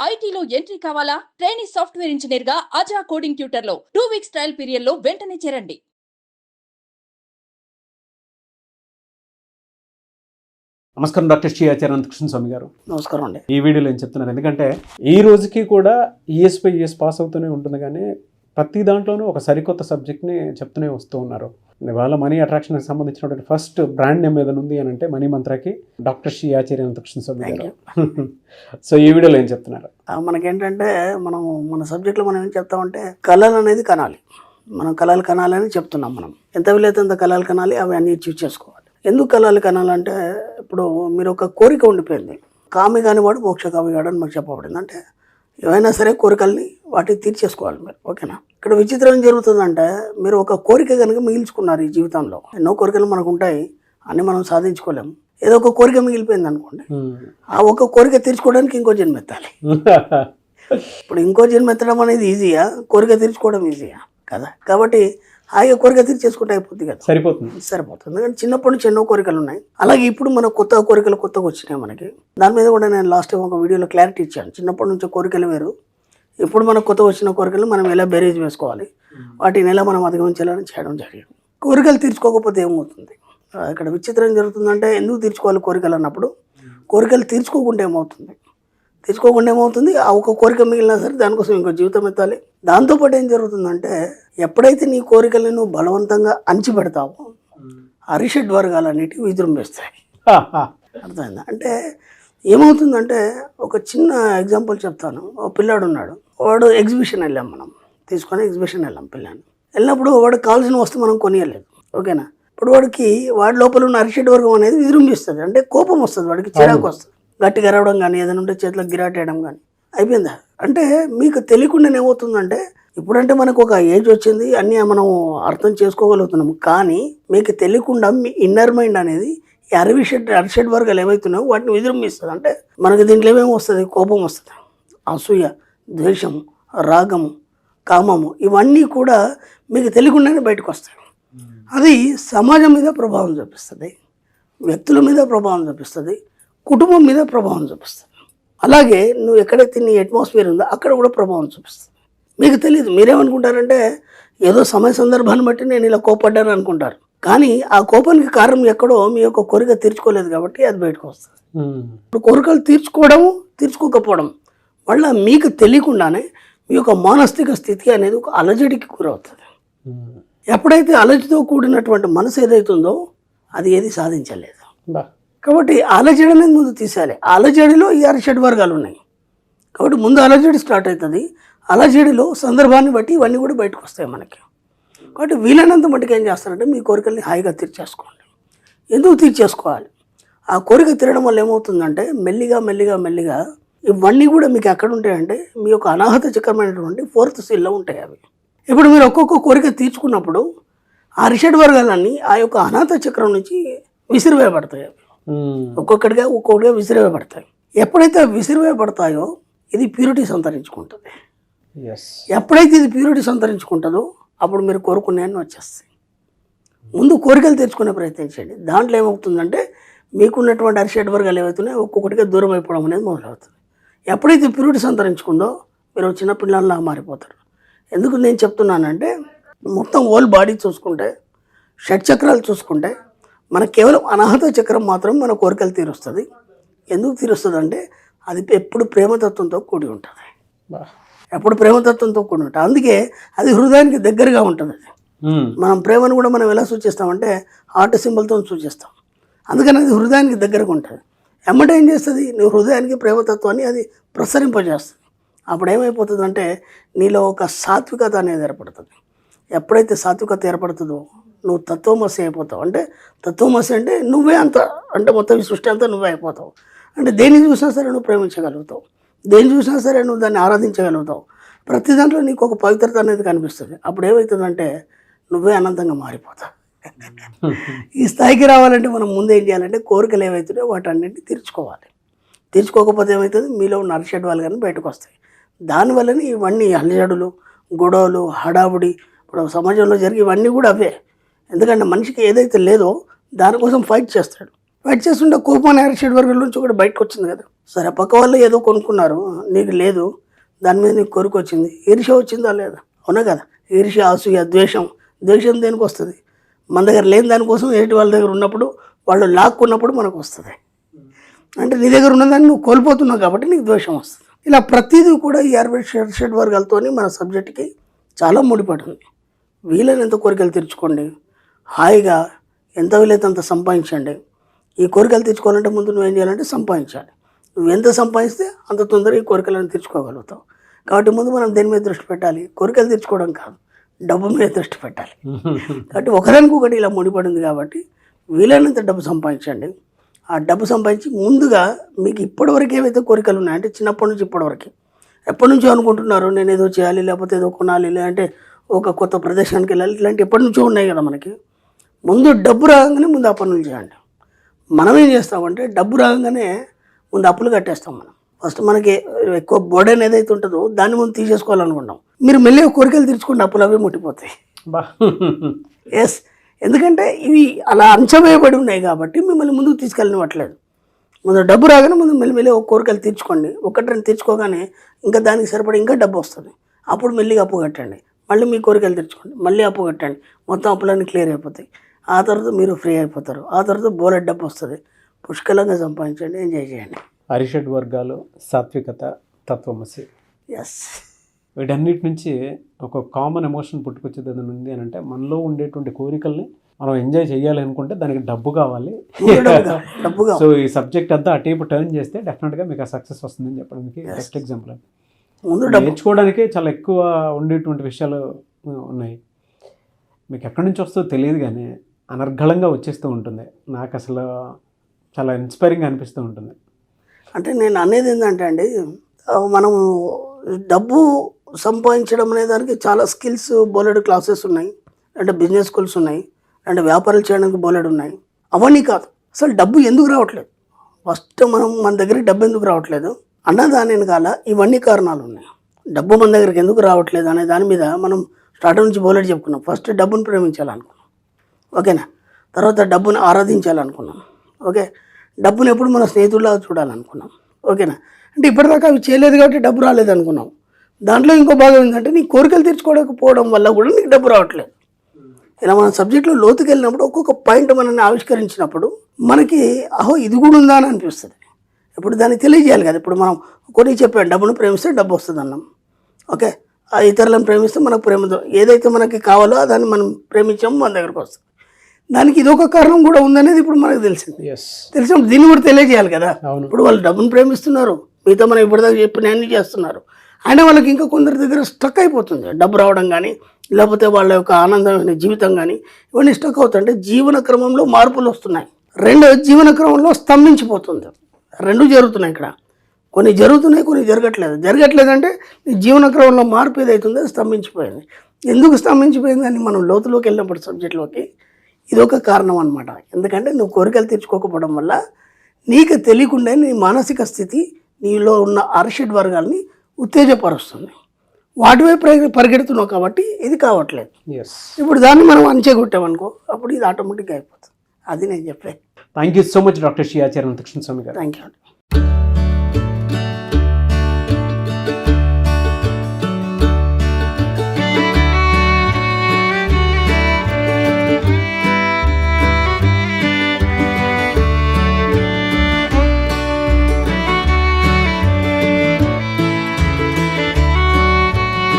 ఐటీలో ఎంట్రీ కావాలా? Training software engineer గా అజా కోడింగ్ ట్యూటర్ లో 2 వీక్స్ ట్రయల్ పీరియడ్ లో వెంటనే చేరండి. నమస్కారం డాక్టర్ శ్రీ ఆచార్య అనంతకృష్ణ స్వామి గారు. నమస్కారం అండి. ఈ వీడియోలో ఏం చెప్తున్నారు, ఎందుకంటే ఈ రోజుకి కూడా ఈఎస్పై ఈఎస్ పాస్ అవుతూనే ఉంటుంది, కానీ ప్రతి దాంట్లోనూ ఒక సరికొత్త సబ్జెక్ట్ని చెప్తూనే వస్తూ ఉన్నారు. ఇవాళ మనీ అట్రాక్షన్కి సంబంధించినటువంటి ఫస్ట్ బ్రాండ్ నేమ్ ఏదైనా ఉంది అని అంటే మనీ మంత్రాకి డాక్టర్ శ్రీ ఆచార్య అనంతకృష్ణ స్వామి గారు. సో ఈ వీడియోలో ఏం చెప్తున్నారు? మనకేంటంటే మన సబ్జెక్ట్లో మనం ఏం చెప్తామంటే కళలు అనేది కనాలి. మనం కళలు కనాలని చెప్తున్నాం. మనం ఎంత వీలైతే అంత కళలు కనాలి, అవి అన్ని చూస్ చేసుకోవాలి. ఎందుకు కళలు కనాలంటే, ఇప్పుడు మీరు ఒక కోరిక ఉండిపోయింది. కామి కానివాడు మోక్షకామి కాడు అని మాకు చెప్పబడింది. అంటే ఏవైనా సరే కోరికల్ని వాటిని తీర్చేసుకోవాలి మీరు, ఓకేనా? ఇక్కడ విచిత్రం ఏం జరుగుతుందంటే, మీరు ఒక కోరిక కనుక మిగిల్చుకున్నారు ఈ జీవితంలో. ఎన్నో కోరికలు మనకు ఉంటాయి, అన్నీ మనం సాధించుకోలేము. ఏదో ఒక కోరిక మిగిలిపోయింది అనుకోండి, ఆ ఒక కోరిక తీర్చుకోవడానికి ఇంకో జన్మ ఎత్తాలి. ఇప్పుడు ఇంకో జన్మ ఎత్తడం అనేది ఈజీయా, కోరిక తీర్చుకోవడం ఈజీయా కదా? కాబట్టి హాయిగా కోరిక తీర్చేసుకుంటే అయిపోద్ది కదా, సరిపోతుంది. ఎందుకంటే చిన్నప్పటి నుంచి ఎన్నో కోరికలు ఉన్నాయి. అలాగే ఇప్పుడు మన కొత్తగా వచ్చినాయి మనకి. దాని మీద కూడా నేను లాస్ట్ టైం ఒక వీడియోలో క్లారిటీ ఇచ్చాను. చిన్నప్పటి నుంచి కోరికలు వేరు, ఇప్పుడు మనకు కొత్తగా వచ్చిన కోరికలు మనం ఎలా బేరేజ్ వేసుకోవాలి, వాటిని ఎలా మనం అధిగమించాలని చేయడం జరిగింది. కోరికలు తీర్చుకోకపోతే ఏమవుతుంది? ఇక్కడ విచిత్రం జరుగుతుందంటే, ఎందుకు తీర్చుకోవాలి కోరికలు అన్నప్పుడు, కోరికలు తీర్చుకోకుండా ఏమవుతుంది, ఆ ఒక కోరిక మిగిలినా సరే దానికోసం ఇంకో జీవితం ఎత్తాలి. దాంతోపాటు ఏం జరుగుతుందంటే, ఎప్పుడైతే నీ కోరికల్ని నువ్వు బలవంతంగా అణిచిపెడతావో, అరిషడ్ వర్గాలన్నిటివి విజృంభిస్తాయి. అర్థమైందా? అంటే ఏమవుతుందంటే, ఒక చిన్న ఎగ్జాంపుల్ చెప్తాను. ఒక పిల్లాడు ఉన్నాడు, వాడు ఎగ్జిబిషన్ వెళ్ళాం, మనం తీసుకొని ఎగ్జిబిషన్ పిల్లాన్ని వెళ్ళినప్పుడు వాడికి కావాల్సిన వస్తువు మనం కొనియలేదు, ఓకేనా? ఇప్పుడు వాడి లోపల ఉన్న అరిషడ్ వర్గం అనేది విజృంభిస్తుంది. అంటే కోపం వస్తుంది, వాడికి చిరాకు వస్తుంది, గట్టిగా అరవడం కానీ, ఏదైనా ఉంటే చేతిలో గిరాటేయడం కానీ అయిపోయిందా. అంటే మీకు తెలియకుండా ఏమవుతుందంటే, ఇప్పుడంటే మనకు ఒక ఏజ్ వచ్చింది, అన్నీ మనం అర్థం చేసుకోగలుగుతున్నాము. కానీ మీకు తెలియకుండా మీ ఇన్నర్ మైండ్ అనేది ఈ అరిషడ్ వర్గాలు ఏవైతున్నాయో వాటిని విజృంభిస్తుంది. అంటే మనకి దీంట్లో ఏమేమి వస్తుంది? కోపం వస్తుంది, అసూయ, ద్వేషము, రాగము, కామము, ఇవన్నీ కూడా మీకు తెలియకుండానే బయటకు వస్తాయి. అది సమాజం మీద ప్రభావం చూపిస్తుంది, వ్యక్తుల మీద ప్రభావం చూపిస్తుంది, కుటుంబం మీద ప్రభావం చూపిస్తుంది. అలాగే నువ్వు ఎక్కడైతే నీ అట్మాస్ఫియర్ ఉందో అక్కడ కూడా ప్రభావం చూపిస్తుంది. మీకు తెలియదు, మీరేమనుకుంటారంటే ఏదో సమయ సందర్భాన్ని బట్టి నేను ఇలా కోపడ్డాను అనుకుంటారు. కానీ ఆ కోపానికి కారణం ఎక్కడో మీ యొక్క కోరిక తీర్చుకోలేదు కాబట్టి అది బయటకు వస్తుంది. ఇప్పుడు కోరికలు తీర్చుకోకపోవడం వల్ల మీకు తెలియకుండానే మీ యొక్క మానసిక స్థితి అనేది ఒక అలజడికి గురవుతుంది. ఎప్పుడైతే అలజడితో కూడినటువంటి మనసు ఏదైతుందో అది ఏది సాధించలేదు. కాబట్టి అలజడి అనేది ముందు తీసేయాలి. అలజడిలో ఈ అరిషడ్ వర్గాలు ఉన్నాయి కాబట్టి ముందు అలజడి స్టార్ట్ అవుతుంది. అలజడిలో సందర్భాన్ని బట్టి ఇవన్నీ కూడా బయటకు వస్తాయి మనకి. కాబట్టి వీలైనంత మట్టుకు ఏం చేస్తారంటే, మీ కోరికల్ని హాయిగా తీర్చేసుకోండి. ఎందుకు తీర్చేసుకోవాలి? ఆ కోరిక తీరడం వల్ల ఏమవుతుందంటే, మెల్లిగా ఇవన్నీ కూడా మీకు ఎక్కడ ఉంటాయంటే, మీ యొక్క అనాహత చక్రమైనటువంటి 4th సీల్లో ఉంటాయి అవి. ఇప్పుడు మీరు ఒక్కొక్క కోరిక తీర్చుకున్నప్పుడు ఆ అరిషడ్ వర్గాలన్నీ ఆ యొక్క అనాహత చక్రం నుంచి విసిరివేయబడతాయి. అవి ఒక్కొక్కటిగా విసిరివేయబడతాయి. ఎప్పుడైతే విసిరివేయబడతాయో ఇది ప్యూరిటీ సంతరించుకుంటుంది. ఎప్పుడైతే ఇది ప్యూరిటీ సంతరించుకుంటుందో అప్పుడు మీరు కోరుకునేవన్నీ వచ్చేస్తాయి. ముందు కోరికలు తెచ్చుకునే ప్రయత్నం చేయండి. దాంట్లో ఏమవుతుందంటే, మీకున్నటువంటి అరిషడ్ వర్గాలు ఏవైతున్నాయో ఒక్కొక్కటిగా దూరం అయిపోవడం అనేది మొదలవుతుంది. ఎప్పుడైతే ప్యూరిటీ సంతరించుకుందో మీరు చిన్న పిల్లల్లా మారిపోతారు. ఎందుకు నేను చెప్తున్నానంటే, మొత్తం హోల్ బాడీ చూసుకుంటే, షట్చక్రాలు చూసుకుంటే, మనకు కేవలం అనాహత చక్రం మాత్రం మన కోరికలు తీరుస్తుంది. ఎందుకు తీరుస్తుంది అంటే, అది ఎప్పుడు ప్రేమతత్వంతో కూడి ఉంటుంది. అందుకే అది హృదయానికి దగ్గరగా ఉంటుంది. అది మనం ప్రేమను కూడా మనం ఎలా సూచిస్తామంటే హార్ట్ సింబల్తో సూచిస్తాం. అందుకని అది హృదయానికి దగ్గరగా ఉంటుంది. ఎమ్మట ఏం చేస్తుంది, నువ్వు హృదయానికి ప్రేమతత్వాన్ని అది ప్రసరింపజేస్తుంది. అప్పుడు ఏమైపోతుందంటే, నీలో ఒక సాత్వికత అనేది ఏర్పడుతుంది. ఎప్పుడైతే సాత్వికత ఏర్పడుతుందో నువ్వు తత్వమసి అయిపోతావు. అంటే తత్వమసి అంటే నువ్వే అంత, అంటే మొత్తం ఈ సృష్టి అంతా నువ్వే అయిపోతావు. అంటే దేన్ని చూసినా సరే నువ్వు ప్రేమించగలుగుతావు, దేన్ని చూసినా సరే నువ్వు దాన్ని ఆరాధించగలుగుతావు. ప్రతి దాంట్లో నీకు ఒక పవిత్రత అనేది కనిపిస్తుంది. అప్పుడు ఏమవుతుందంటే నువ్వే అనంతంగా మారిపోతావు. ఈ స్థాయికి రావాలంటే మనం ముందు ఏం చేయాలంటే, కోరికలు ఏవైతున్నాయో వాటన్నింటినీ తీర్చుకోకపోతే ఏమవుతుంది, మీలో ఉన్న అరిషడ్ వాళ్ళు కానీ బయటకు వస్తాయి. దానివల్లనే ఇవన్నీ అలజడులు, గొడవలు, హడావుడి ఇప్పుడు సమాజంలో జరిగి ఇవన్నీ కూడా అవే. ఎందుకంటే మనిషికి ఏదైతే లేదో దానికోసం ఫైట్ చేస్తాడు. వెయిట్ చేస్తుంటే కోపం అనే అరిషడ్ వర్గం నుంచి ఒకటి బయటకు వచ్చింది కదా. సరే పక్క వాళ్ళు ఏదో కొనుక్కున్నారు, నీకు లేదు, దాని మీద నీకు కోరిక వచ్చింది, ఈర్ష్య వచ్చిందా లేదా? అవునా కదా. ఈర్ష్య, అసూయ, ద్వేషం దేనికి వస్తుంది? మన దగ్గర లేని దానికోసం ఎదుటి వాళ్ళ దగ్గర ఉన్నప్పుడు, వాళ్ళు లాక్కున్నప్పుడు మనకు వస్తుంది. అంటే నీ దగ్గర ఉన్నదాన్ని నువ్వు కోల్పోతున్నావు కాబట్టి నీకు ద్వేషం వస్తుంది. ఇలా ప్రతిదీ కూడా ఈ అరిషడ్ వర్గాలతో మన సబ్జెక్ట్కి చాలా ముడిపడి ఉంది. వీలైనంత కోరికలు తీర్చుకోండి, హాయిగా ఎంత వీలైతే అంత సంపాదించండి. ఈ కోరికలు తీర్చుకోవాలంటే ముందు నువ్వు ఏం చేయాలంటే సంపాదించాలి. నువ్వు ఎంత సంపాదిస్తే అంత తొందరగా ఈ కోరికలను తీర్చుకోగలుగుతావు. కాబట్టి ముందు మనం దేని మీద దృష్టి పెట్టాలి? కోరికలు తీర్చుకోవడం కాదు, డబ్బు మీద దృష్టి పెట్టాలి. కాబట్టి ఒకదానికి ఒకటి ఇలా ముడిపడింది కాబట్టి వీలైనంత డబ్బు సంపాదించండి. ఆ డబ్బు సంపాదించి ముందుగా మీకు ఇప్పటివరకు ఏవైతే కోరికలు ఉన్నాయో, అంటే చిన్నప్పటి నుంచి ఇప్పటివరకు ఎప్పటి నుంచో అనుకుంటున్నారు నేను ఏదో చేయాలి, లేకపోతే ఏదో కొనాలి, లేదంటే ఒక కొత్త ప్రదేశానికి వెళ్ళాలి, ఇలాంటి ఎప్పటి నుంచో ఉన్నాయి కదా మనకి. ముందు డబ్బు రాగానే ముందు ఆ పనులు చేయండి. మనం ఏం చేస్తామంటే డబ్బు రాగానే ముందు అప్పులు కట్టేస్తాం. మనం ఫస్ట్ మనకి ఎక్కువ బోర్డెన్ ఏదైతే ఉంటుందో దాన్ని ముందు తీసేసుకోవాలనుకుంటాం. మీరు మెల్లిగా కోరికలు తీర్చుకుంటే అప్పులు అవి ముట్టిపోతాయి. ఎస్, ఎందుకంటే ఇవి అలా అంచవేయబడి ఉన్నాయి కాబట్టి మిమ్మల్ని ముందుకు తీసుకెళ్ళనివ్వట్లేదు. ముందు డబ్బు రాగానే ముందు మెల్లిమెల్లి ఒక కోరికలు తీర్చుకోండి. ఒకటి రెండు తీర్చుకోగానే ఇంకా దానికి సరిపడి ఇంకా డబ్బు వస్తుంది. అప్పుడు మెల్లిగా అప్పు కట్టండి, మళ్ళీ మీ కోరికలు తీర్చుకోండి, మళ్ళీ అప్పు కట్టండి, మొత్తం అప్పులన్నీ క్లియర్ అయిపోతాయి. ఆ తర్వాత మీరు ఫ్రీ అయిపోతారు. ఆ తర్వాత బోలెడ్ డబ్బు వస్తుంది. పుష్కలంగా సంపాదించండి, ఎంజాయ్ చేయండి. అరిషడ్ వర్గాలు, సాత్వికత, తత్వమసి, ఎస్, వీటన్నిటి నుంచి ఒక కామన్ ఎమోషన్ పుట్టుకొచ్చేది ఏదైనా ఉంది అని అంటే మనలో ఉండేటువంటి కోరికల్ని మనం ఎంజాయ్ చేయాలి అనుకుంటే దానికి డబ్బు కావాలి. డబ్బుగా సో ఈ సబ్జెక్ట్ అంతా ఆ టైపు టర్న్ చేస్తే డెఫినెట్గా మీకు ఆ సక్సెస్ వస్తుందని చెప్పడానికి బెస్ట్ ఎగ్జాంపుల్. నేర్చుకోవడానికి చాలా ఎక్కువ ఉండేటువంటి విషయాలు ఉన్నాయి. మీకు ఎక్కడి నుంచి వస్తుందో తెలియదు కానీ అనర్గళంగా వచ్చేస్తూ ఉంటుంది. నాకు అసలు చాలా ఇన్స్పైరింగ్ అనిపిస్తూ ఉంటుంది. అంటే నేను అనేది ఏంటంటే అండి, మనం డబ్బు సంపాదించడం అనే దానికి చాలా స్కిల్స్, బోలెడు క్లాసెస్ ఉన్నాయి, అంటే బిజినెస్ స్కూల్స్ ఉన్నాయి, అంటే వ్యాపారాలు చేయడానికి బోలెడు ఉన్నాయి. అవన్నీ కాదు, అసలు డబ్బు ఎందుకు రావట్లేదు, ఫస్ట్ మన దగ్గరికి డబ్బు ఎందుకు రావట్లేదు అన్నదాని వెనకాల ఇవన్నీ కారణాలు ఉన్నాయి. డబ్బు మన దగ్గరికి ఎందుకు రావట్లేదు అనే దాని మీద మనం స్టార్ట్ నుంచి బోలెడు చెప్పుకున్నాం. ఫస్ట్ డబ్బును ప్రేమించాలనుకున్నాం, ఓకేనా. తర్వాత డబ్బును ఆరాధించాలనుకున్నాం, ఓకే. డబ్బును ఎప్పుడు మన స్నేహితుల్లాగా చూడాలనుకున్నాం, ఓకేనా. అంటే ఇప్పటిదాకా అవి చేయలేదు కాబట్టి డబ్బు రాలేదు అనుకున్నాం. దాంట్లో ఇంకో భాగం ఏంటంటే నీ కోరికలు తీర్చుకోవడం వల్ల కూడా నీకు డబ్బు రావట్లేదు. ఇలా మన సబ్జెక్టులో లోతుకి వెళ్ళినప్పుడు ఒక్కొక్క పాయింట్ మనల్ని ఆవిష్కరించినప్పుడు మనకి అహో ఇది కూడా ఉందా అని అనిపిస్తుంది. ఇప్పుడు దాన్ని తెలియజేయాలి కదా. ఇప్పుడు మనం కొన్ని చెప్పాం, డబ్బును ప్రేమిస్తే డబ్బు వస్తుంది అన్నాం, ఓకే. ఆ ఇతరులను ప్రేమిస్తే మనకు ప్రేమతో ఏదైతే మనకి కావాలో దాన్ని మనం ప్రేమించామో మన దగ్గరకు వస్తుంది. దానికి ఇదొక కారణం కూడా ఉందనేది ఇప్పుడు మనకు తెలిసింది. తెలిసినప్పుడు దీన్ని కూడా తెలియజేయాలి కదా. ఇప్పుడు వాళ్ళు డబ్బును ప్రేమిస్తున్నారు, మిగతా మనం ఇప్పటిదాకా చెప్పిన అన్ని చేస్తున్నారు, అయినా వాళ్ళకి ఇంకా కొందరి దగ్గర స్టక్ అయిపోతుంది. డబ్బు రావడం కానీ, లేకపోతే వాళ్ళ యొక్క ఆనందమైన జీవితం కానీ ఇవన్నీ స్టక్ అవుతాయి. అంటే జీవన క్రమంలో మార్పులు వస్తున్నాయి. రెండో జీవన క్రమంలో స్తంభించిపోతుంది. రెండు జరుగుతున్నాయి ఇక్కడ. కొన్ని జరుగుతున్నాయి, కొన్ని జరగట్లేదు అంటే ఈ జీవన క్రమంలో మార్పు ఏదైతుందో స్తంభించిపోయింది. ఎందుకు స్తంభించిపోయిందని మనం లోతులోకి వెళ్ళినప్పుడు సబ్జెక్టులోకి ఇదొక కారణం అనమాట. ఎందుకంటే నువ్వు కోరికలు తీర్చుకోకపోవడం వల్ల నీకు తెలియకుండా నీ మానసిక స్థితి నీలో ఉన్న అరిషడ్ వర్గాల్ని ఉత్తేజపరుస్తుంది. వాటివైపు పరిగెడుతున్నావు కాబట్టి ఇది కావట్లేదు. ఇప్పుడు దాన్ని మనం అంచెగొట్టామనుకో, అప్పుడు ఇది ఆటోమేటిక్గా అయిపోతుంది. అది నేను చెప్పేది. Thank you so much doctor Shri Acharya Anantakrishna Swami గారు. Thank you.